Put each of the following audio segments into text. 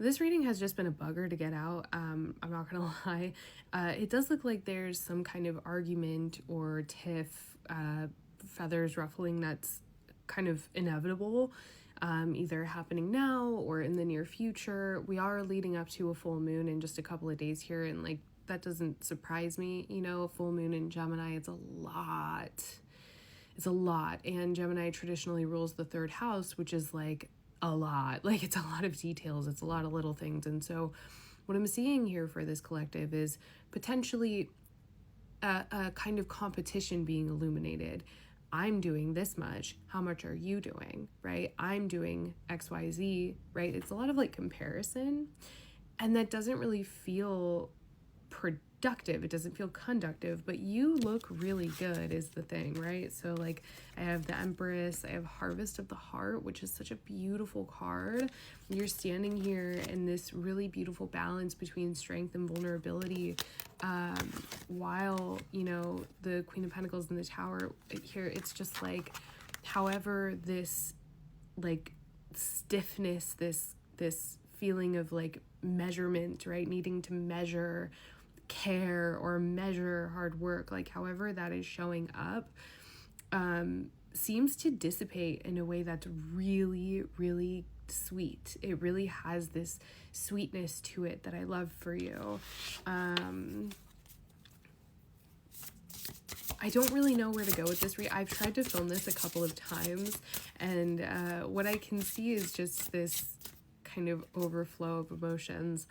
This reading has just been a bugger to get out. I'm not gonna lie. It does look like there's some kind of argument or tiff, feathers ruffling that's kind of inevitable, either happening now or in the near future. We are leading up to a full moon in just a couple of days here, and like that doesn't surprise me. You know, a full moon in Gemini, it's a lot. It's a lot. And Gemini traditionally rules the third house, which is like a lot. Like it's a lot of details. It's a lot of little things. And so what I'm seeing here for this collective is potentially a kind of competition being illuminated. I'm doing this much. How much are you doing? Right? I'm doing XYZ, right? It's a lot of like comparison. And that doesn't really feel productive. It doesn't feel conductive, but you look really good is the thing, right? So like I have the Empress, I have Harvest of the Heart, which is such a beautiful card. You're standing here in this really beautiful balance between strength and vulnerability, while, you know, the Queen of Pentacles in the Tower here, it's just like, however, this like stiffness, this feeling of like measurement, right? Needing to measure care or measure hard work, like however that is showing up, seems to dissipate in a way that's really, really sweet. It really has this sweetness to it that I love for you. I don't really know where to go with this I've tried to film this a couple of times, and what I can see is just this kind of overflow of emotions.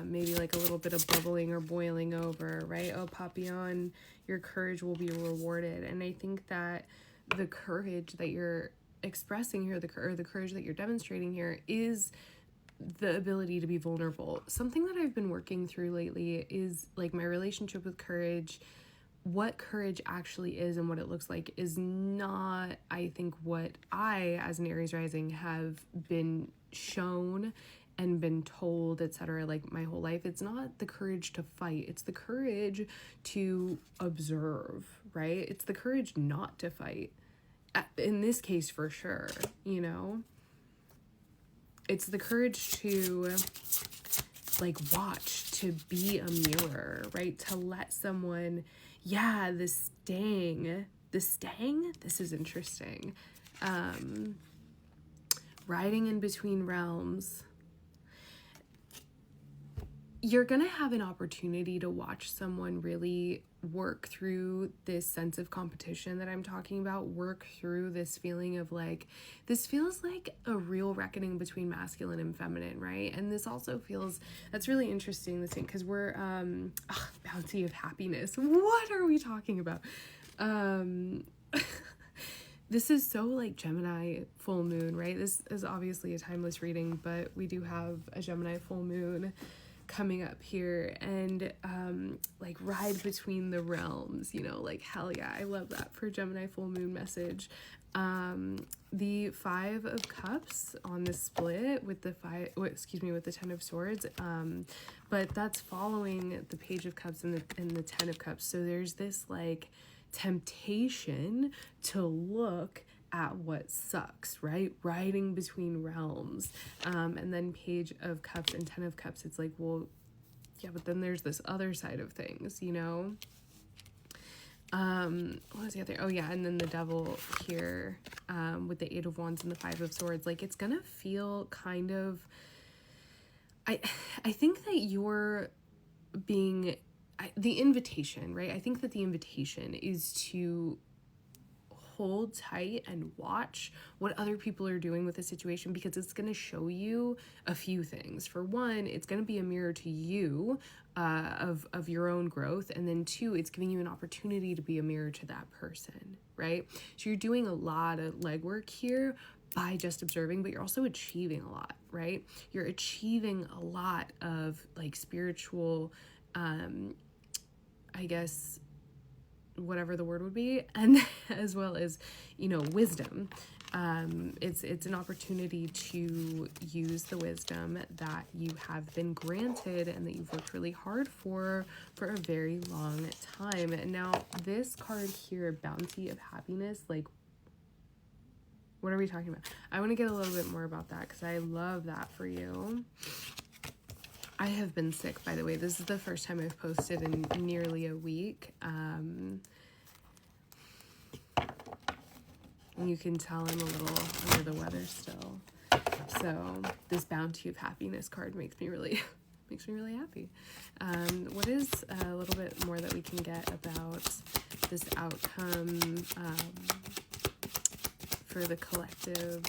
Maybe like a little bit of bubbling or boiling over, right? Oh, Papillon, your courage will be rewarded. And I think that the courage that you're expressing here, the courage that you're demonstrating here, is the ability to be vulnerable. Something that I've been working through lately is like my relationship with courage. What courage actually is and what it looks like is not, I think, what I, as an Aries rising, have been shown and been told, etc., like my whole life. It's not the courage to fight. It's the courage to observe, right? It's the courage not to fight. In this case, for sure, you know? It's the courage to like watch, to be a mirror, right? To let someone, yeah, the stang, this is interesting. Riding in between realms. You're going to have an opportunity to watch someone really work through this sense of competition that I'm talking about, work through this feeling of like, this feels like a real reckoning between masculine and feminine, right? And this also feels, that's really interesting, this thing, because we're, bounty of happiness. What are we talking about? This is so like Gemini full moon, right? This is obviously a timeless reading, but we do have a Gemini full moon coming up here, and like ride between the realms, you know, like hell yeah, I love that for Gemini full moon message. The 5 of Cups on the split with the with the 10 of Swords, but that's following the Page of Cups and the 10 of Cups. So there's this like temptation to look at what sucks, right? Riding between realms. And then Page of Cups and 10 of Cups, it's like, well, yeah, but then there's this other side of things, you know? What was the other? Oh yeah, and then the Devil here, with the 8 of Wands and the 5 of Swords. Like, it's gonna feel kind of, I think that you're being, the invitation, right? I think that the invitation is to hold tight and watch what other people are doing with the situation, because it's going to show you a few things. For one, it's going to be a mirror to you, of your own growth, and then 2, it's giving you an opportunity to be a mirror to that person, right? So you're doing a lot of legwork here by just observing, but you're also achieving a lot, right? You're achieving a lot of like spiritual, I guess, whatever the word would be, and as well as, you know, wisdom. It's an opportunity to use the wisdom that you have been granted and that you've worked really hard for a very long time. And now this card here, Bounty of Happiness, like, What are we talking about? I want to get a little bit more about that because I love that for you. I have been sick, by the way. This is the first time I've posted in nearly a week. And you can tell I'm a little under the weather still. So this bounty of happiness card makes me really happy. What is a little bit more that we can get about this outcome for the collective?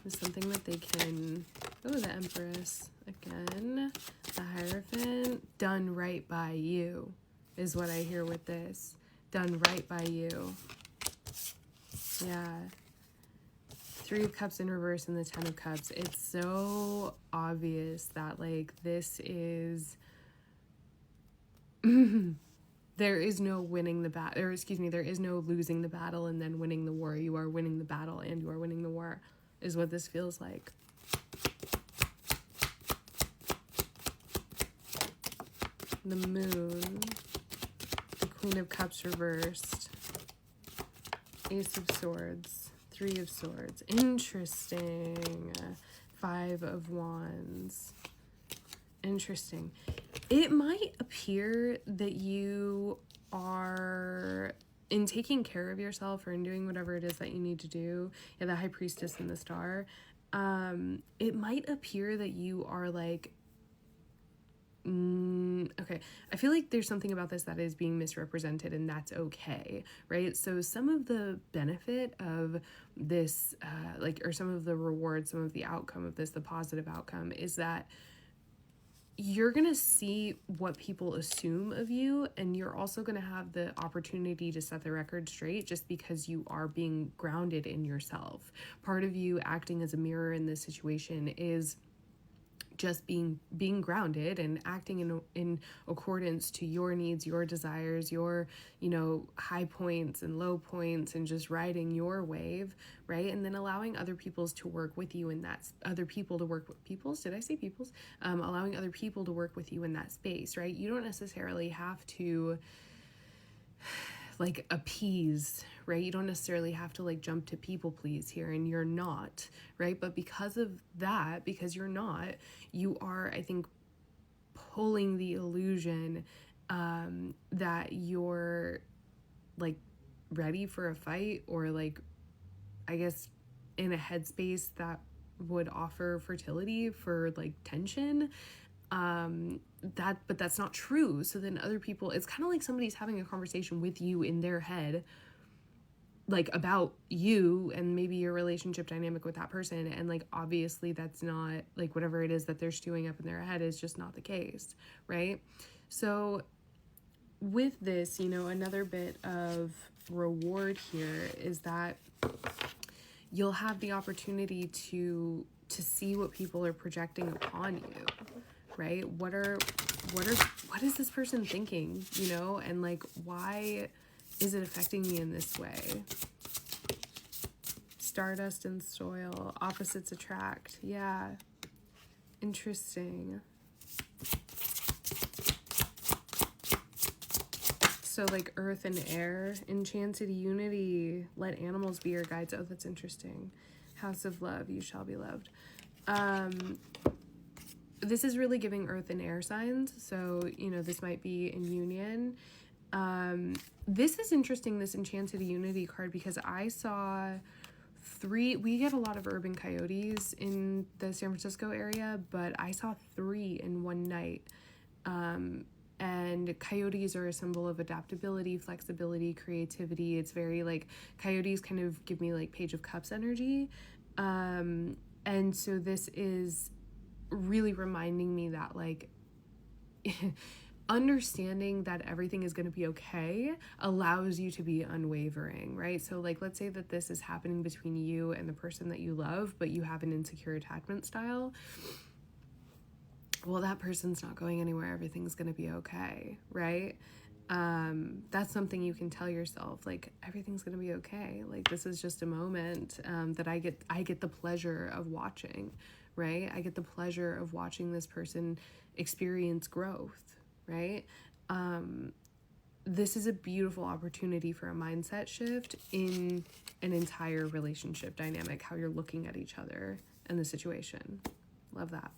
Is something that they can... Oh, the Empress again. The Hierophant. Done right by you is what I hear with this. Done right by you. Yeah. 3 of Cups in reverse and the 10 of Cups. It's so obvious that, like, this is... there is no winning the battle, or excuse me, there is no losing the battle and then winning the war. You are winning the battle and you are winning the war, is what this feels like. The Moon, the Queen of Cups reversed, Ace of Swords, 3 of Swords. Interesting. 5 of Wands. Interesting. It might appear that you are, in taking care of yourself or in doing whatever it is that you need to do, yeah, the High Priestess and the Star, it might appear that you are like, okay, I feel like there's something about this that is being misrepresented, and that's okay, right? So some of the benefit of this, or some of the reward, some of the outcome of this, the positive outcome, is that you're going to see what people assume of you, and you're also going to have the opportunity to set the record straight just because you are being grounded in yourself. Part of you acting as a mirror in this situation is just being grounded and acting in accordance to your needs, your desires, your, high points and low points, and just riding your wave, right? And then allowing other peoples to work with you in that, other people to work with peoples, did I say peoples? Allowing other people to work with you in that space, right? You don't necessarily have to appease, right? You don't necessarily have to jump to people please here, and you're not, right? But because of that, because you're not, you are, I think, pulling the illusion that you're ready for a fight, or I guess in a headspace that would offer fertility for tension. But that's not true. So then other people, it's kind of like somebody's having a conversation with you in their head, about you and maybe your relationship dynamic with that person. And obviously that's not, whatever it is that they're stewing up in their head is just not the case, right? So with this, another bit of reward here is that you'll have the opportunity to see what people are projecting upon you, right? What is this person thinking, and why is it affecting me in this way? Stardust and soil, opposites attract. Yeah. Interesting. So earth and air, enchanted unity, let animals be your guides. Oh, that's interesting. House of love, you shall be loved. This is really giving earth and air signs. So, this might be in union. This is interesting, this enchanted unity card, because I saw 3, we get a lot of urban coyotes in the San Francisco area, but I saw 3 in one night. And coyotes are a symbol of adaptability, flexibility, creativity. It's very coyotes kind of give me Page of Cups energy. And so this is really reminding me that understanding that everything is going to be okay allows you to be unwavering, right? So let's say that this is happening between you and the person that you love, but you have an insecure attachment style. Well, that person's not going anywhere. Everything's going to be okay, right? That's something you can tell yourself, everything's going to be okay. This is just a moment that I get the pleasure of watching, right? I get the pleasure of watching this person experience growth, right? this is a beautiful opportunity for a mindset shift in an entire relationship dynamic, how you're looking at each other and the situation. Love that.